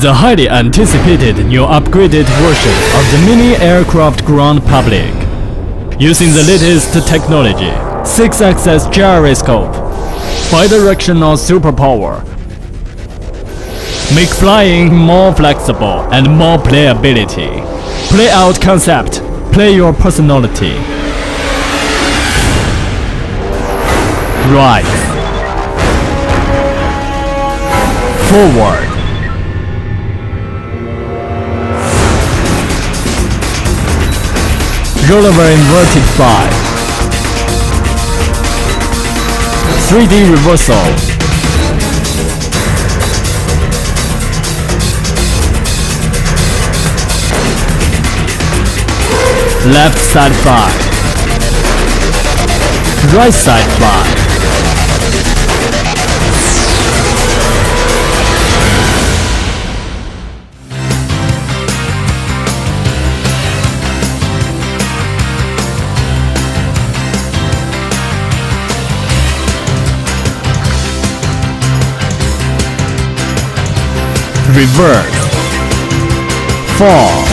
The highly anticipated new upgraded version of the mini aircraft ground public. Using the latest technology, 6-axis gyroscope, bidirectional superpower, make flying more flexible and more playability. Play out concept, play your personality. Right. Forward. Rollover inverted fly. 3D reversal. Left side fly. Right side fly. Reverse. Fall.